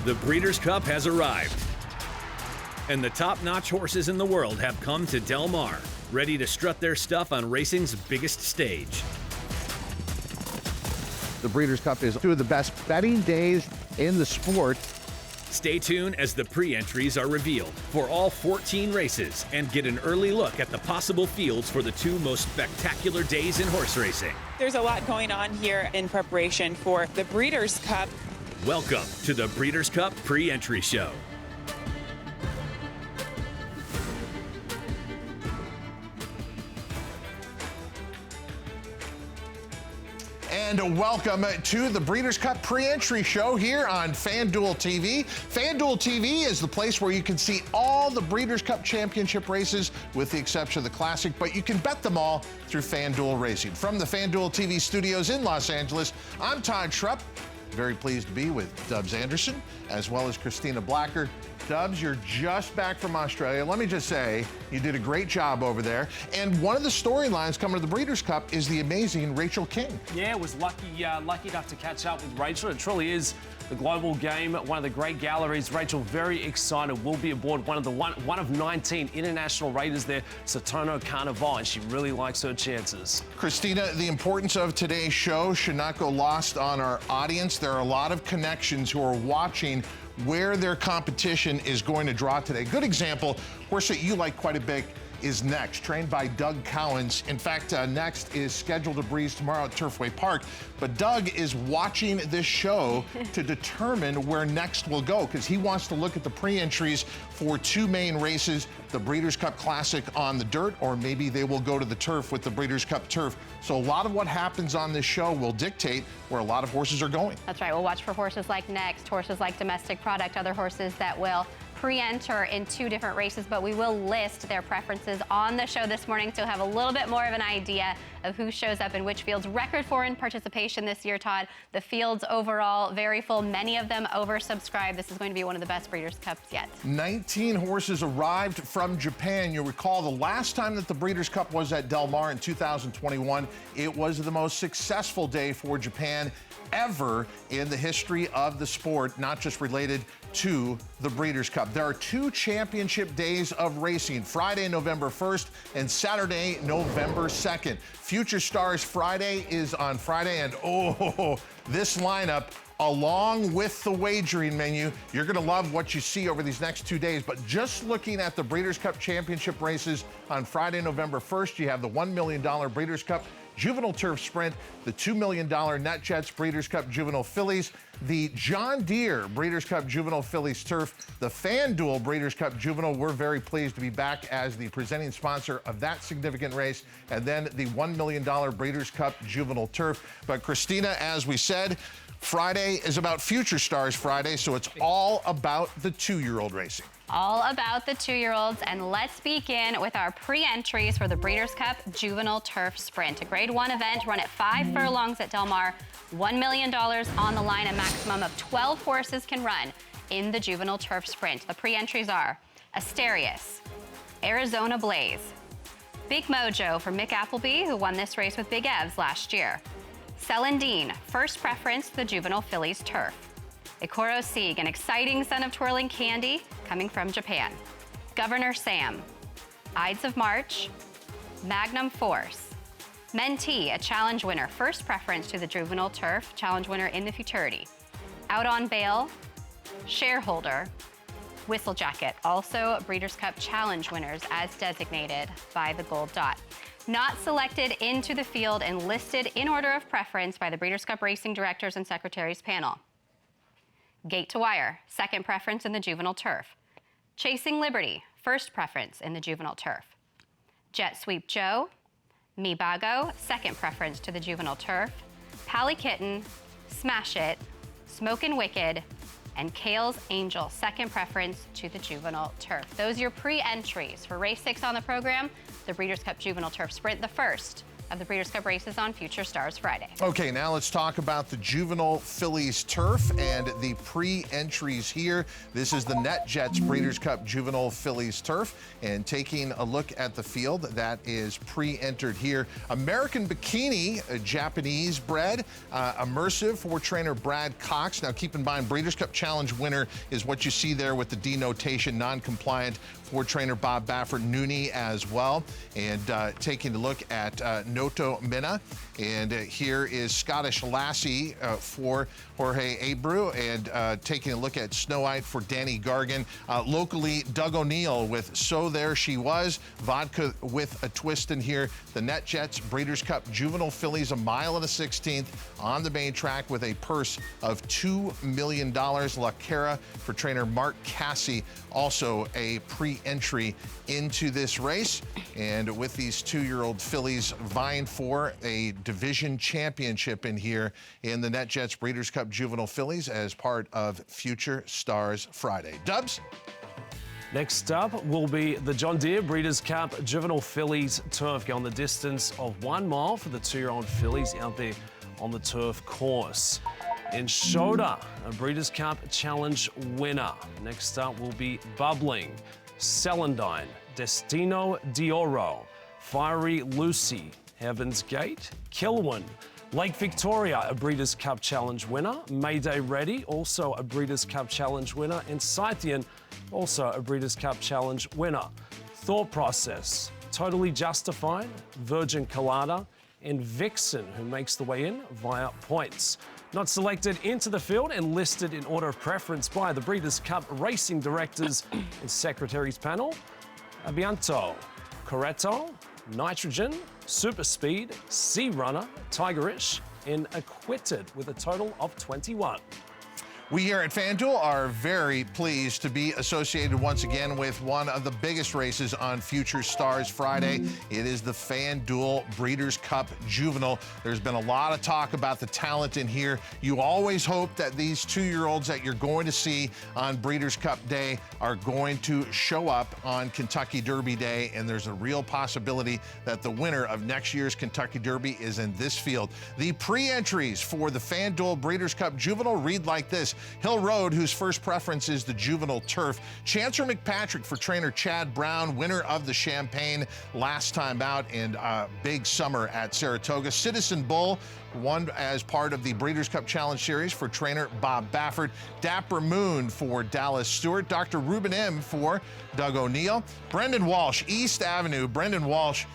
The Breeders' Cup has arrived, and the top-notch horses in the world have come to Del Mar, ready to strut their stuff on racing's biggest stage. The Breeders' Cup is two of the best betting days in the sport. Stay tuned as the pre-entries are revealed for all 14 races and get an early look at the possible fields for the two most spectacular days in horse racing. There's a lot going on here in preparation for the Breeders' Cup. Welcome to the Breeders' Cup pre-entry show. And welcome to the Breeders' Cup pre-entry show here on FanDuel TV. FanDuel TV is the place where you can see all the Breeders' Cup Championship races with the exception of the Classic, but you can bet them all through FanDuel Racing. From the FanDuel TV studios in Los Angeles, I'm Todd Schrupp. Very pleased to be with Dubs Anderson, as well as Christina Blacker. Dubs, you're just back from Australia. Let me just say, you did a great job over there. And one of the storylines coming to the Breeders' Cup is the amazing Rachel King. Yeah, was lucky enough to catch up with Rachel. It truly is the global game, one of the great galleries. Rachel, very excited, will be aboard one of 19 international raiders there, Satono Carnival, and she really likes her chances. Christina, the importance of today's show should not go lost on our audience. There are a lot of connections who are watching where their competition is going to draw today. Good example, horse that you like quite a bit is Next, trained by Doug Cowens. In fact, Next is scheduled to breeze tomorrow at Turfway Park, but Doug is watching this show to determine where Next will go, because he wants to look at the pre-entries for two main races, the Breeders' Cup Classic on the dirt, or maybe they will go to the turf with the Breeders' Cup Turf. So a lot of what happens on this show will dictate where a lot of horses are going. That's right. We'll watch for horses like Next, horses like Domestic Product, other horses that will pre-enter in two different races, but we will list their preferences on the show this morning to have a little bit more of an idea of who shows up in which fields. Record foreign participation this year, Todd. The fields overall very full, many of them oversubscribed. This is going to be one of the best Breeders' Cups yet. 19 horses arrived from Japan. You'll recall the last time that the Breeders' Cup was at Del Mar in 2021, it was the most successful day for Japan ever in the history of the sport, not just related to the Breeders' Cup. There are two championship days of racing, Friday, November 1st and Saturday, November 2nd. Future Stars Friday is on Friday, and this lineup, along with the wagering menu, you're gonna love what you see over these next 2 days. But just looking at the Breeders' Cup Championship races on Friday, November 1st, you have the $1 million Breeders' Cup Juvenile Turf Sprint, the $2 million NetJets Breeders' Cup Juvenile Phillies, the John Deere Breeders' Cup Juvenile Phillies Turf, the FanDuel Breeders' Cup Juvenile. We're very pleased to be back as the presenting sponsor of that significant race, and then the $1 million Breeders' Cup Juvenile Turf. But Christina, as we said, Friday is about Future Stars Friday, so it's all about the two-year-old racing. All about the two-year-olds, and let's begin with our pre-entries for the Breeders' Cup Juvenile Turf Sprint, a Grade 1 event run at 5 furlongs at Del Mar. $1 million on the line, a maximum of 12 horses can run in the Juvenile Turf Sprint. The pre-entries are Asterius, Arizona Blaze, Big Mojo for Mick Appleby, who won this race with Big Evs last year, Celandine, first preference to the Juvenile Phillies Turf, Ikoro Sieg, an exciting son of Twirling Candy, coming from Japan, Governor Sam, Ides of March, Magnum Force, Mentee, a challenge winner, first preference to the Juvenile Turf, challenge winner in the Futurity, Out on Bail, Shareholder, Whistle Jacket, also Breeders' Cup challenge winners as designated by the gold dot. Not selected into the field and listed in order of preference by the Breeders' Cup Racing Directors and Secretaries panel. Gate to Wire, second preference in the Juvenile Turf. Chasing Liberty, first preference in the Juvenile Turf. Jet Sweep Joe, Me Bago, second preference to the Juvenile Turf. Pally Kitten, Smash It, Smokin' Wicked, and Kale's Angel, second preference to the Juvenile Turf. Those are your pre-entries for race 6 on the program, the Breeders' Cup Juvenile Turf Sprint, the first of the Breeders' Cup races on Future Stars Friday. Okay, now let's talk about the Juvenile Phillies turf and the pre-entries here. This is the NetJets Breeders' Cup Juvenile Phillies turf, and taking a look at the field that is pre-entered here. American Bikini, a Japanese bred, immersive for trainer Brad Cox. Now keep in mind, Breeders' Cup Challenge winner is what you see there with the denotation, non-compliant for trainer Bob Baffert, Noonie as well. And taking a look at Noto Minna. And here is Scottish Lassie for Jorge Abreu, and taking a look at Snow White for Danny Gargan. Locally, Doug O'Neill with So There She Was, vodka with a twist in here. The NetJets Breeders' Cup Juvenile Phillies, 1 1/16 on the main track with a purse of $2 million. La Cara for trainer Mark Cassie, also a pre-entry into this race. And with these 2-year-old fillies vying for a division championship in here in the NetJets Breeders' Cup Juvenile Phillies as part of Future Stars Friday. Dubs? Next up will be the John Deere Breeders' Cup Juvenile Phillies turf, going the distance of 1 mile for the 2-year-old fillies out there on the turf course. In Shoda, a Breeders' Cup Challenge winner. Next up will be Bubbling, Celandine, Destino d'Oro, Fiery Lucy, Heaven's Gate, Kilwin, Lake Victoria, a Breeders' Cup Challenge winner, Mayday Ready, also a Breeders' Cup Challenge winner, and Scythian, also a Breeders' Cup Challenge winner. Thought Process, Totally Justified, Virgin Colada, and Vixen, who makes the way in via points. Not selected into the field and listed in order of preference by the Breeders' Cup Racing Directors and Secretaries panel: Abianto, Coretto, Nitrogen, Super Speed, Sea Runner, Tigerish, and Acquitted with a total of 21. We here at FanDuel are very pleased to be associated once again with one of the biggest races on Future Stars Friday. It is the FanDuel Breeders' Cup Juvenile. There's been a lot of talk about the talent in here. You always hope that these 2-year-olds that you're going to see on Breeders' Cup Day are going to show up on Kentucky Derby Day, and there's a real possibility that the winner of next year's Kentucky Derby is in this field. The pre-entries for the FanDuel Breeders' Cup Juvenile read like this: Hill Road, whose first preference is the juvenile turf. Chancer McPatrick for trainer Chad Brown, winner of the Champagne last time out, and big summer at Saratoga. Citizen Bull, won as part of the Breeders' Cup Challenge Series for trainer Bob Baffert. Dapper Moon for Dallas Stewart. Dr. Ruben M for Doug O'Neill. Brendan Walsh, East Avenue. Brendan Walsh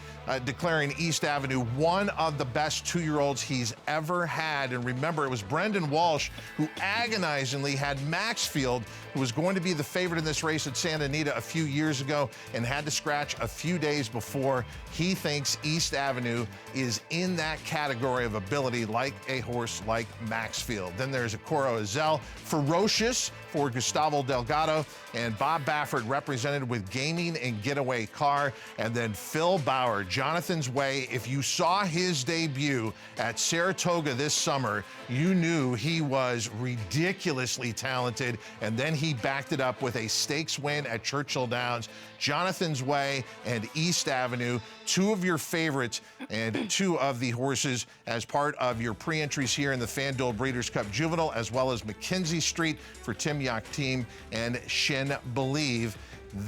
declaring East Avenue one of the best 2-year-olds he's ever had. And remember, it was Brendan Walsh who agonizingly had Maxfield, who was going to be the favorite in this race at Santa Anita a few years ago, and had to scratch a few days before. He thinks East Avenue is in that category of ability, like a horse like Maxfield. Then there's Akoro Azel, Ferocious for Gustavo Delgado, and Bob Baffert represented with Gaming and Getaway Car. And then Phil Bauer, Jonathan's Way. If you saw his debut at Saratoga this summer, you knew he was ridiculously talented, and then he backed it up with a stakes win at Churchill Downs. Jonathan's Way and East Avenue, 2 of your favorites and 2 of the horses as part of your pre-entries here in the FanDuel Breeders' Cup Juvenile, as well as Mackenzie Street for Tim Yak Team and Shin Believe.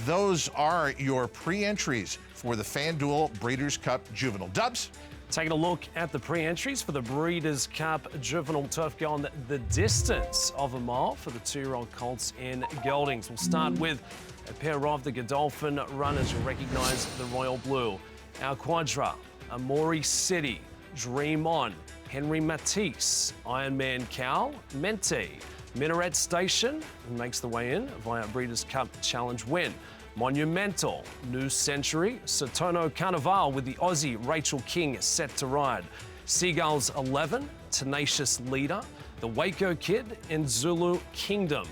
Those are your pre-entries for the FanDuel Breeders' Cup Juvenile. Dubs? Taking a look at the pre-entries for the Breeders' Cup Juvenile Turf, going the distance of 1 mile for the 2-year-old colts in geldings. We'll start with a pair of the Godolphin runners. You'll recognize the Royal Blue. Our Quadra, Amori City, Dream On, Henry Matisse, Ironman Cal, Mente, Minaret Station, who makes the way in via Breeders' Cup Challenge win. Monumental, New Century, Sotono Carnival with the Aussie Rachel King set to ride. Seagulls 11, Tenacious Leader, the Waco Kid, and Zulu Kingdom.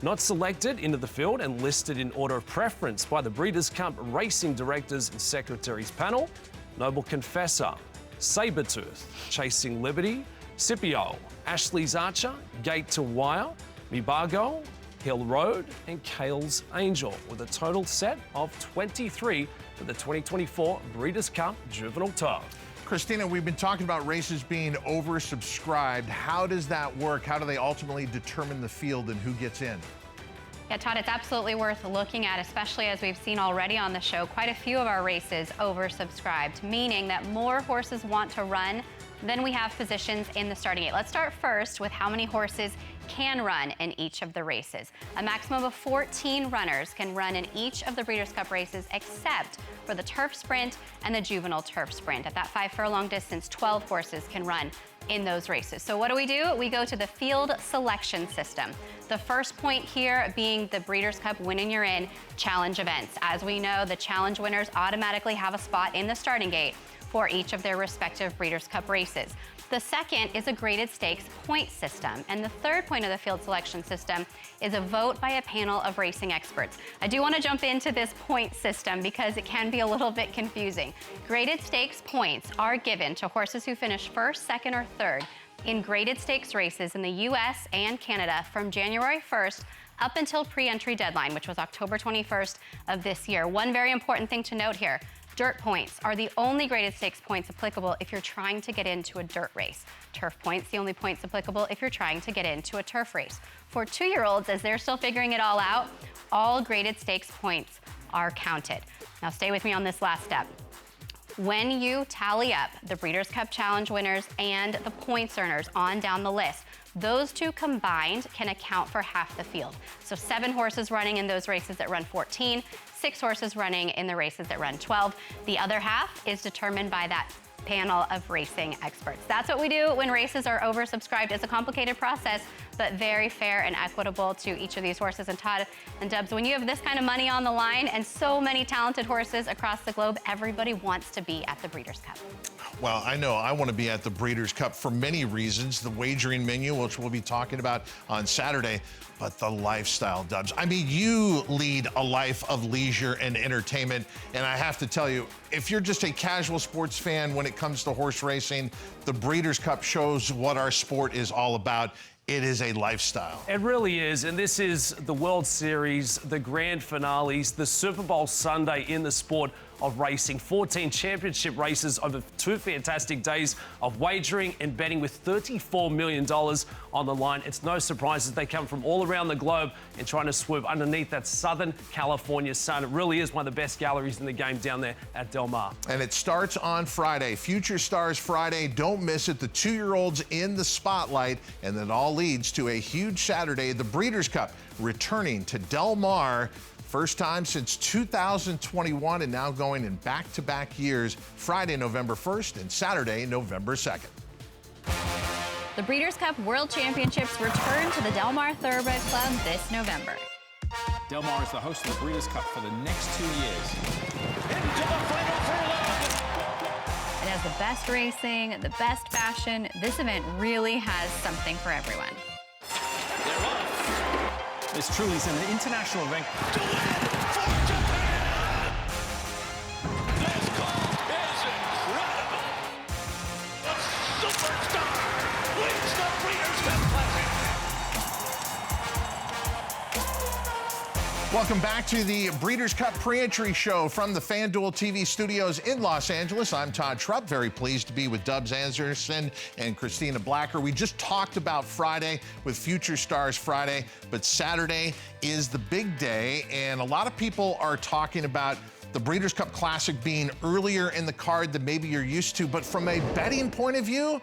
Not selected into the field and listed in order of preference by the Breeders' Cup Racing Directors and Secretaries panel: Noble Confessor, Sabretooth, Chasing Liberty, Scipio, Ashley's Archer, Gate to Wire, Mibago, Hill Road, and Kale's Angel, with a total set of 23 for the 2024 Breeders' Cup Juvenile Turf. Christina, we've been talking about races being oversubscribed. How does that work? How do they ultimately determine the field and who gets in? Yeah, Todd, it's absolutely worth looking at, especially as we've seen already on the show, quite a few of our races oversubscribed, meaning that more horses want to run than we have positions in the starting gate. Let's start first with how many horses can run in each of the races. A maximum of 14 runners can run in each of the Breeders' Cup races except for the Turf Sprint and the Juvenile Turf Sprint. At that 5 furlong distance, 12 horses can run in those races. So what do? We go to the field selection system. The first point here being the Breeders' Cup Win and You're In challenge events. As we know, the challenge winners automatically have a spot in the starting gate for each of their respective Breeders' Cup races. The second is a graded stakes point system. And the third point of the field selection system is a vote by a panel of racing experts. I do want to jump into this point system because it can be a little bit confusing. Graded stakes points are given to horses who finish first, second, or third in graded stakes races in the US and Canada from January 1st up until pre-entry deadline, which was October 21st of this year. One very important thing to note here, dirt points are the only graded stakes points applicable if you're trying to get into a dirt race. Turf points, the only points applicable if you're trying to get into a turf race. For 2-year-olds, as they're still figuring it all out, all graded stakes points are counted. Now stay with me on this last step. When you tally up the Breeders' Cup Challenge winners and the points earners on down the list, those two combined can account for half the field. So 7 horses running in those races that run 14, 6 horses running in the races that run 12. The other half is determined by that panel of racing experts. That's what we do when races are oversubscribed. It's a complicated process, but very fair and equitable to each of these horses. And Todd and Dubs, when you have this kind of money on the line and so many talented horses across the globe, everybody wants to be at the Breeders' Cup. Well, I know I want to be at the Breeders' Cup for many reasons. The wagering menu, which we'll be talking about on Saturday, but the lifestyle, Dubs. I mean, you lead a life of leisure and entertainment, and I have to tell you, if you're just a casual sports fan when it comes to horse racing, the Breeders' Cup shows what our sport is all about. It is a lifestyle. It really is, and this is the World Series, the grand finales, the Super Bowl Sunday in the sport of racing. 14 championship races over 2 fantastic days of wagering and betting with $34 million on the line. It's no surprise that they come from all around the globe and trying to swoop underneath that Southern California sun. It really is one of the best galleries in the game down there at Del Mar. And it starts on Friday, Future Stars Friday. Don't miss it. The 2-year-olds in the spotlight, and that all leads to a huge Saturday, the Breeders' Cup returning to Del Mar. First time since 2021 and now going in back-to-back years, Friday, November 1st and Saturday, November 2nd. The Breeders' Cup World Championships return to the Del Mar Thoroughbred Club this November. Del Mar is the host of the Breeders' Cup for the next 2 years. Into the final furlong! It has the best racing, the best fashion. This event really has something for everyone. They're off. This truly is an international event. To win for Japan! This call is incredible! A superstar wins the Breeders' Cup Classic! Welcome back to the Breeders' Cup pre-entry show from the FanDuel TV studios in Los Angeles. I'm Todd Schrupp, very pleased to be with Dubs Anderson and Christina Blacker. We just talked about Friday with Future Stars Friday, but Saturday is the big day, and a lot of people are talking about the Breeders' Cup Classic being earlier in the card than maybe you're used to, but from a betting point of view,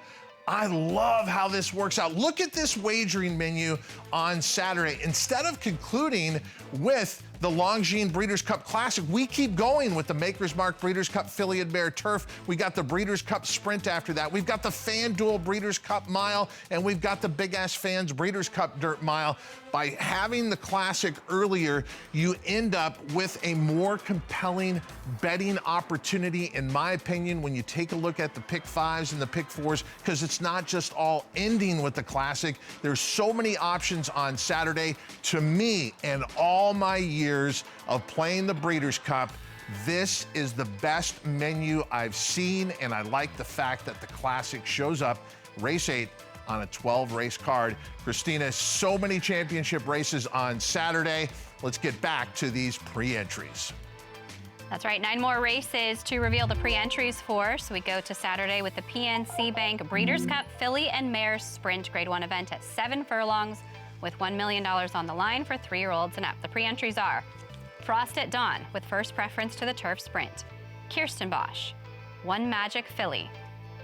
I love how this works out. Look at this wagering menu on Saturday. Instead of concluding with the Longines Breeders' Cup Classic, we keep going with the Maker's Mark Breeders' Cup Filly and Mare Turf. We got the Breeders' Cup Sprint after that. We've got the FanDuel Breeders' Cup Mile, and we've got the Big Ass Fans Breeders' Cup Dirt Mile. By having the Classic earlier, you end up with a more compelling betting opportunity, in my opinion, when you take a look at the pick 5s and the pick 4s, because it's not just all ending with the Classic. There's so many options on Saturday. To me, and all my years of playing the Breeders' Cup, this is the best menu I've seen, and I like the fact that the Classic shows up race 8 on a 12-race card. Christina, so many championship races on Saturday. Let's get back to these pre-entries. That's right, 9 more races to reveal the pre-entries for. So we go to Saturday with the PNC Bank Breeders' Cup Filly and Mare Sprint Grade 1 event at 7 furlongs with $1 million on the line for 3-year-olds and up. The pre-entries are Frost at Dawn with first preference to the Turf Sprint, Kirstenbosch, One Magic Filly,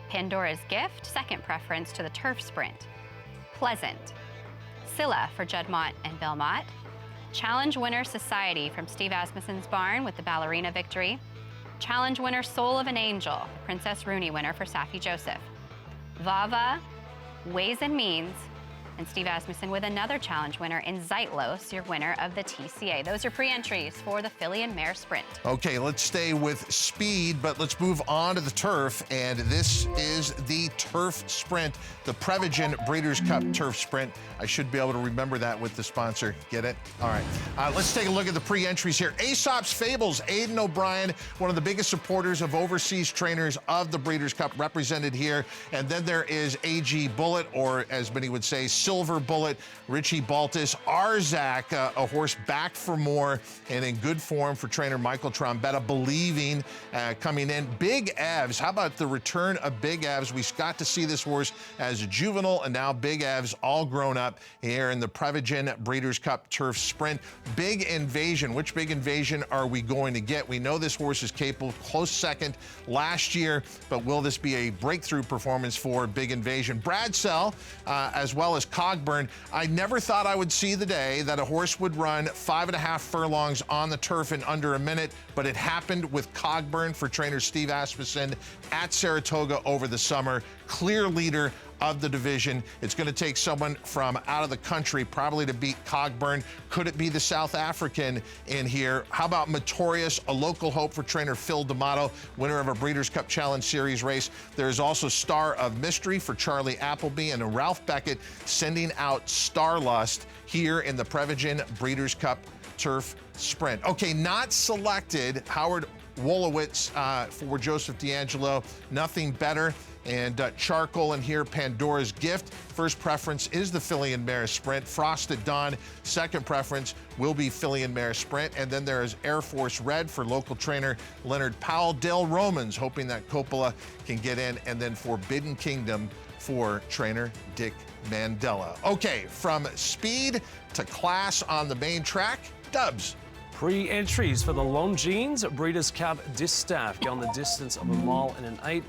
Pandora's Gift, second preference to the Turf Sprint, Pleasant, Scylla for Juddmonte and Belmont, Challenge winner Society from Steve Asmussen's barn with the Ballerina victory, Challenge winner Soul of an Angel, Princess Rooney winner for Safi Joseph, Vava, Ways and Means, and Steve Asmussen with another challenge winner in Zeitlos, your winner of the TCA. Those are pre-entries for the Filly and Mare Sprint. Okay, let's stay with speed, but let's move on to the turf. And this is the Turf Sprint, the Prevagen Breeders' Cup Turf Sprint. I should be able to remember that with the sponsor. Get it? All right. Let's take a look at the pre-entries here. Aesop's Fables, Aidan O'Brien, one of the biggest supporters of overseas trainers of the Breeders' Cup, represented here. And then there is AG Bullet, or as many would say, Silver Bullet, Richie Baltus, Arzak, a horse back for more and in good form for trainer Michael Trombetta, believing coming in. Big Evs, how about the return of Big Evs? We got to see this horse as a juvenile and now Big Evs all grown up here in the Prevagen Breeders' Cup Turf Sprint. Big Invasion, which Big Invasion are we going to get? We know this horse is capable, close second last year, but will this be a breakthrough performance for Big Invasion? Bradsell, as well as Cogburn. I never thought I would see the day that a horse would run 5.5 furlongs on the turf in under a minute, but it happened with Cogburn for trainer Steve Asmussen at Saratoga over the summer. Clear leader of the division. It's going to take someone from out of the country probably to beat Cogburn. Could it be the South African in here? How about Matorius, a local hope for trainer Phil D'Amato, winner of a Breeders' Cup Challenge Series race. There's also Star of Mystery for Charlie Appleby, and Ralph Beckett sending out Starlust here in the Prevagen Breeders' Cup Turf Sprint. Okay, not selected, Howard Wolowitz for Joseph D'Angelo, Nothing Better. And Charcoal in here, Pandora's Gift. First preference is the Filly and Mare Sprint. Frost at Dawn, second preference will be Filly and Mare Sprint. And then there is Air Force Red for local trainer Leonard Powell. Dale Romans hoping that Coppola can get in. And then Forbidden Kingdom for trainer Dick Mandela. Okay, from speed to class on the main track, Dubs. Pre-entries for the Longines Breeders' Cup Distaff go on the distance of 1 mile and an 8.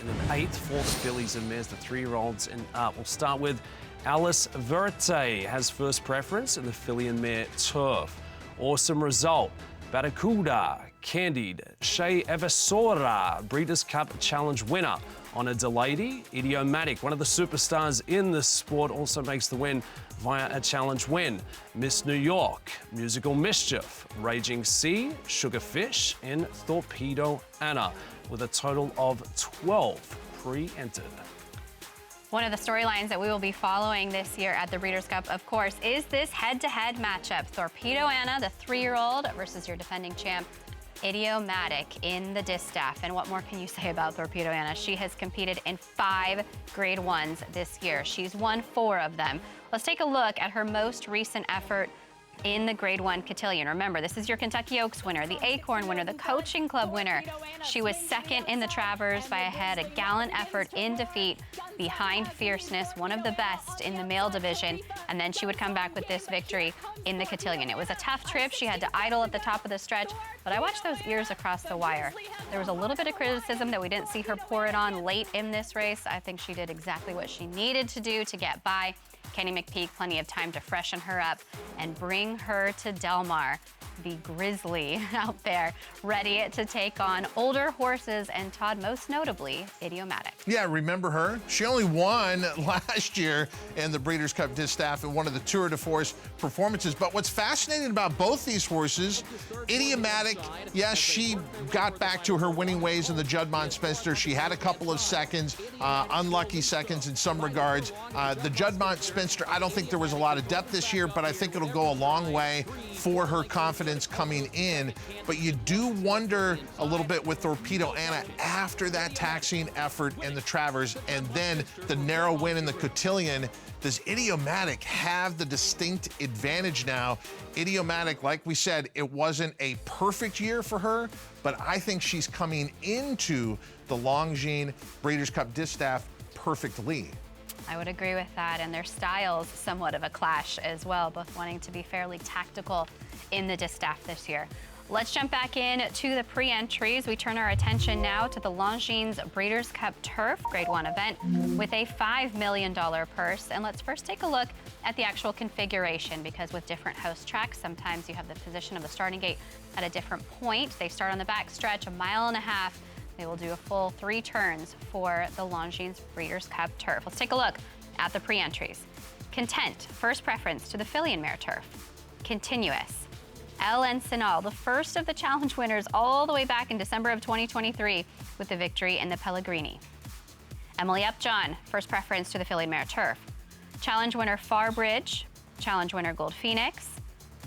And an 8th, 4th Fillies and Mares, the 3-year-olds and up. We'll start with Alice Verite has first preference in the Filly and Mare Turf. Awesome Result, Barracuda, Candid, Shea Evasora, Breeders' Cup Challenge winner. On a Delady, Idiomatic, one of the superstars in the sport, also makes the win via a challenge win. Miss New York, Musical Mischief, Raging Sea, Sugarfish, and Thorpedo Anna, with a total of 12 pre-entered. One of the storylines that we will be following this year at the Breeders' Cup, of course, is this head-to-head matchup. Thorpedo Anna, the 3-year-old, versus your defending champ, Idiomatic, in the distaff. And what more can you say about Thorpedo Anna? She has competed in 5 Grade 1s this year. She's won 4 of them. Let's take a look at her most recent effort in the Grade 1 Cotillion. Remember, this is your Kentucky Oaks winner, the Acorn winner, the Coaching Club winner. She was second in the Travers by a head, a gallant effort in defeat behind Fierceness, one of the best in the male division, and then she would come back with this victory in the Cotillion. It was a tough trip. She had to idle at the top of the stretch, but I watched those ears across the wire. There was a little bit of criticism that we didn't see her pour it on late in this race. I think she did exactly what she needed to do to get by. Kenny McPeak, plenty of time to freshen her up and bring her to Del Mar. The Grizzly out there, ready to take on older horses, and Todd, most notably, Idiomatic. Yeah, remember her? She only won last year in the Breeders' Cup Distaff in one of the Tour de Force performances. But what's fascinating about both these horses, Idiomatic, yes, she got back to her winning ways in the Juddmonte Spinster. She had a couple of seconds, unlucky seconds in some regards. The Juddmonte Spinster, I don't think there was a lot of depth this year, but I think it'll go a long way for her confidence coming in. But you do wonder a little bit with Thorpedo Anna after that taxing effort in the Travers and then the narrow win in the Cotillion. Does Idiomatic have the distinct advantage now? Idiomatic, like we said, it wasn't a perfect year for her, but I think she's coming into the Longines Breeders' Cup Distaff perfectly. I would agree with that, and their styles somewhat of a clash as well, both wanting to be fairly tactical in the distaff this year. Let's jump back in to the pre-entries. We turn our attention now to the Longines Breeders' Cup Turf Grade 1 event with a $5 million purse. And let's first take a look at the actual configuration, because with different host tracks, sometimes you have the position of the starting gate at a different point. They start on the back stretch, 1.5 miles. They will do a full 3 turns for the Longines Breeders' Cup Turf. Let's take a look at the pre-entries. Content, first preference to the Philly and Mare Turf. Continuous. El Encinal, the first of the challenge winners all the way back in December of 2023 with the victory in the Pellegrini. Emily Upjohn, first preference to the Philly and Mare Turf. Challenge winner Farbridge, challenge winner Gold Phoenix,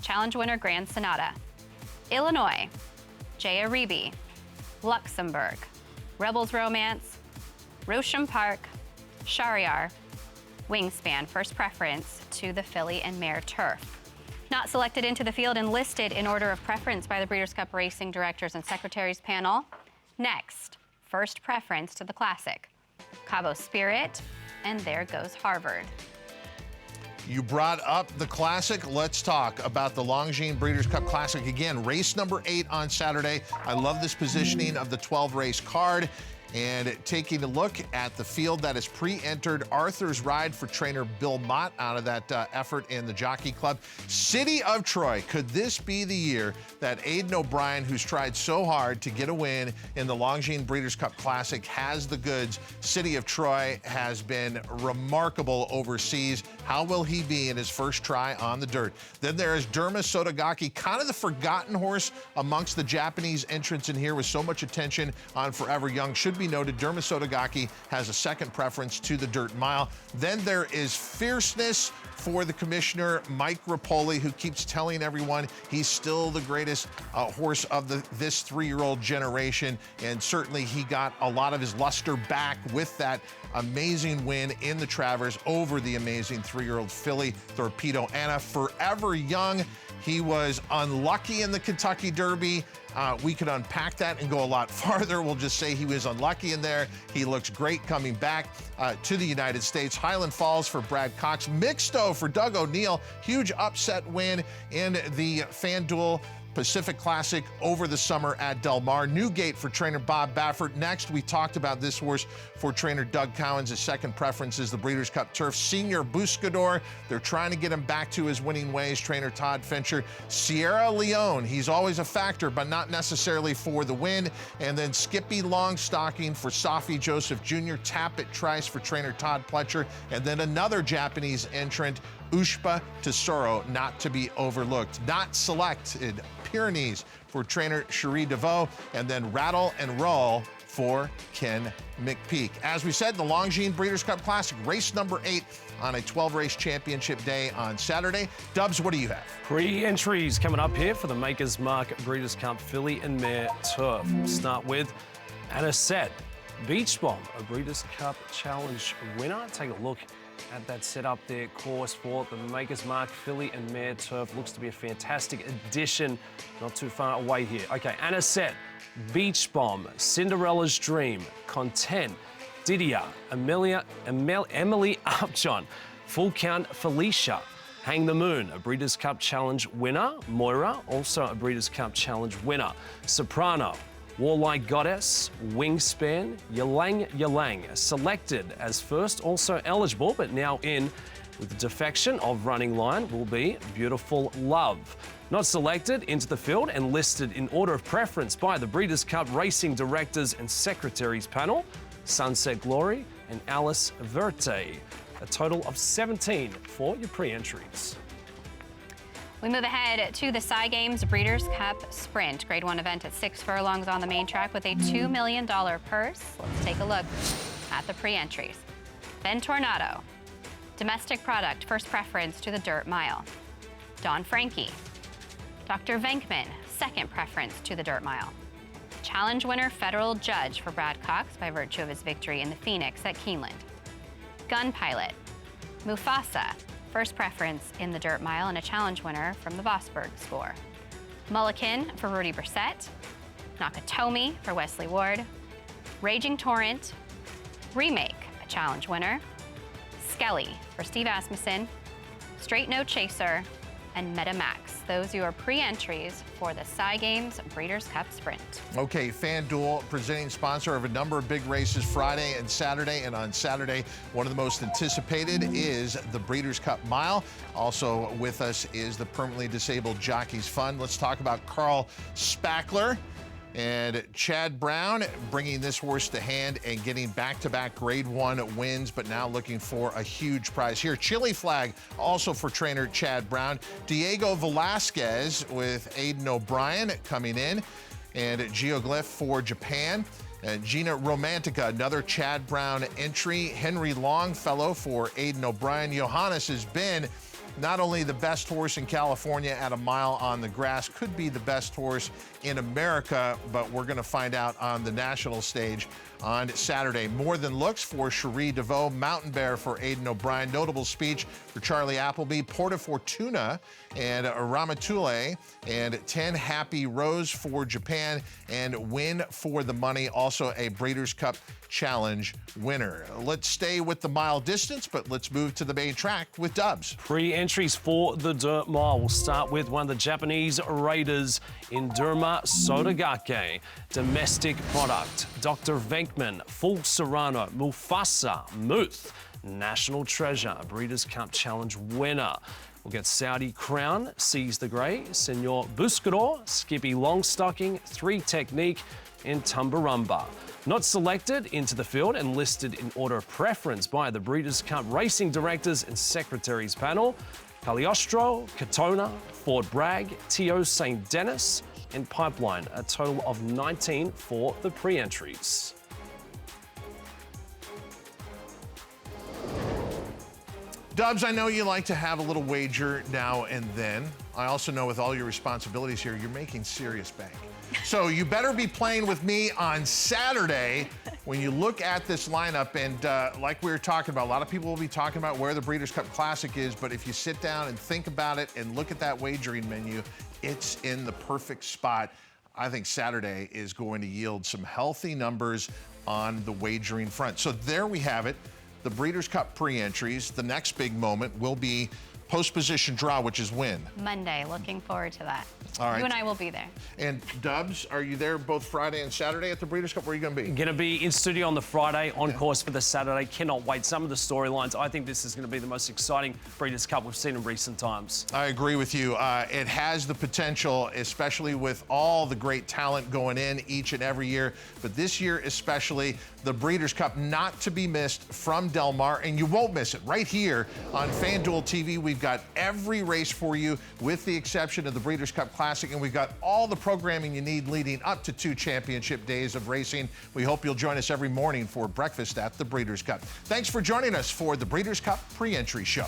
challenge winner Grand Sonata. Illinois, Jay Aribi, Luxembourg, Rebels Romance, Rosham Park, Shariar, Wingspan, first preference to the Philly and Mare Turf. Not selected into the field and listed in order of preference by the Breeders' Cup Racing Directors and Secretaries panel. Next, first preference to the Classic. Cabo Spirit, and there goes Harvard. You brought up the Classic. Let's talk about the Longines Breeders' Cup Classic. Again, race number 8 on Saturday. I love this positioning of the 12-race card. And taking a look at the field that is pre-entered, Arthur's Ride for trainer Bill Mott out of that effort in the Jockey Club. City of Troy, could this be the year that Aidan O'Brien, who's tried so hard to get a win in the Longines Breeders' Cup Classic, has the goods? City of Troy has been remarkable overseas. How will he be in his first try on the dirt? Then there is Derma Sotogake, kind of the forgotten horse amongst the Japanese entrants in here with so much attention on Forever Young. Should be noted, Derma Sotogake has a second preference to the dirt mile. Then there is Fierceness for the commissioner, Mike Rapoli, who keeps telling everyone he's still the greatest horse of this 3-year-old generation. And certainly he got a lot of his luster back with that amazing win in the Travers over the amazing 3-year-old filly, Thorpedo Anna. Forever Young, he was unlucky in the Kentucky Derby. We could unpack that and go a lot farther. We'll just say he was unlucky in there. He looks great coming back to the United States. Highland Falls for Brad Cox. Mixto for Doug O'Neill. Huge upset win in the FanDuel Pacific Classic over the summer at Del Mar. Newgate for trainer Bob Baffert. Next, we talked about this horse for trainer Doug Cowens. His second preference is the Breeders' Cup Turf. Senior Buscador, they're trying to get him back to his winning ways. Trainer Todd Fincher. Sierra Leone, he's always a factor, but not necessarily for the win. And then Skippy Longstocking for Safi Joseph Jr. Tappet Trice for trainer Todd Pletcher. And then another Japanese entrant, Ushpa Tesoro, not to be overlooked. Not selected, Pyrenees for trainer Cherie DeVoe, and then Rattle and Roll for Ken McPeak. As we said, the Longines Breeders' Cup Classic, race number 8 on a 12-race championship day on Saturday. Dubs, what do you have? Pre-entries coming up here for the Maker's Mark Breeders' Cup Philly and Mare Turf. We'll start with Anisette Beach Bomb, a Breeders' Cup Challenge winner. Take a look at that setup there, course for the Maker's Mark Philly and Mare Turf. Looks to be a fantastic addition, not too far away here. Okay, Anisette, Beach Bomb, Cinderella's Dream, Content, Didier, Emily Upjohn, Full Count Felicia, Hang the Moon, a Breeders' Cup Challenge winner, Moira, also a Breeders' Cup Challenge winner, Soprano, Warlike Goddess, Wingspan, Yalang, selected as first, also eligible, but now in with the defection of Running Line will be Beautiful Love. Not selected into the field and listed in order of preference by the Breeders' Cup Racing Directors and Secretaries panel, Sunset Glory and Alice Verte. A total of 17 for your pre-entries. We move ahead to the Cy Games Breeders' Cup Sprint, Grade 1 event at 6 furlongs on the main track with a $2 million purse. Let's take a look at the pre-entries. Ben Tornado, Domestic Product, first preference to the dirt mile. Don Frankie, Dr. Venkman, second preference to the dirt mile. Challenge winner Federal Judge for Brad Cox by virtue of his victory in the Phoenix at Keeneland. Gun Pilot, Mufasa, first preference in the dirt mile and a challenge winner from the Vosburg score. Mulliken for Rudy Brissett. Nakatomi for Wesley Ward. Raging Torrent, Remake, a challenge winner. Skelly for Steve Asmussen. Straight No Chaser, and MetaMax. Those are your pre-entries for the Cy Games Breeders' Cup Sprint. Okay, FanDuel, presenting sponsor of a number of big races Friday and Saturday. And on Saturday, one of the most anticipated is the Breeders' Cup Mile. Also with us is the Permanently Disabled Jockeys Fund. Let's talk about Carl Spackler and Chad Brown, bringing this horse to hand and getting back-to-back Grade 1 wins, but now looking for a huge prize here. Chili Flag also for trainer Chad Brown. Diego Velasquez with Aiden O'Brien coming in, and Geoglyph for Japan. Gina Romantica, another Chad Brown entry. Henry Longfellow for Aiden O'Brien. Johannes has been not only the best horse in California at a mile on the grass, could be the best horse in America, but we're going to find out on the national stage on Saturday. More Than Looks for Cherie DeVoe, Mountain Bear for Aiden O'Brien, Notable Speech for Charlie Appleby, Porta Fortuna and Ramatule, and 10 Happy Rose for Japan, and Win for the Money, also a Breeders' Cup Challenge winner. Let's stay with the mile distance, but let's move to the main track with Dubs. Pre-entries for the Dirt Mile. We'll start with one of the Japanese Raiders in Durma Sotogake. Domestic product, Dr. Venkman, Full Serrano, Mufasa, Muth, National Treasure, Breeders' Cup Challenge winner. We'll get Saudi Crown, Seize the Grey, Senor Buscador, Skippy Longstocking, 3 Technique, and Tumbarumba. Not selected into the field and listed in order of preference by the Breeders' Cup Racing Directors and Secretaries panel: Cagliostro, Katona, Ford Bragg, Tio St. Denis, and Pipeline. A total of 19 for the pre-entries. Dubs, I know you like to have a little wager now and then. I also know with all your responsibilities here, you're making serious bank. So you better be playing with me on Saturday when you look at this lineup. And like we were talking about, a lot of people will be talking about where the Breeders' Cup Classic is, but if you sit down and think about it and look at that wagering menu, it's in the perfect spot. I think Saturday is going to yield some healthy numbers on the wagering front. So there we have it. The Breeders' Cup pre-entries. The next big moment will be post-position draw, which is when? Monday. Looking forward to that. All right. You and I will be there. And Dubs, are you there both Friday and Saturday at the Breeders' Cup? Where are you going to be? Going to be in studio on the Friday, on course for the Saturday. Cannot wait. Some of the storylines, I think this is going to be the most exciting Breeders' Cup we've seen in recent times. I agree with you. It has the potential, especially with all the great talent going in each and every year. But this year especially, the Breeders' Cup not to be missed from Del Mar. And you won't miss it right here on FanDuel TV. We've got every race for you with the exception of the Breeders' Cup Classic. And we've got all the programming you need leading up to 2 championship days of racing. We hope you'll join us every morning for breakfast at the Breeders' Cup. Thanks for joining us for the Breeders' Cup pre-entry show.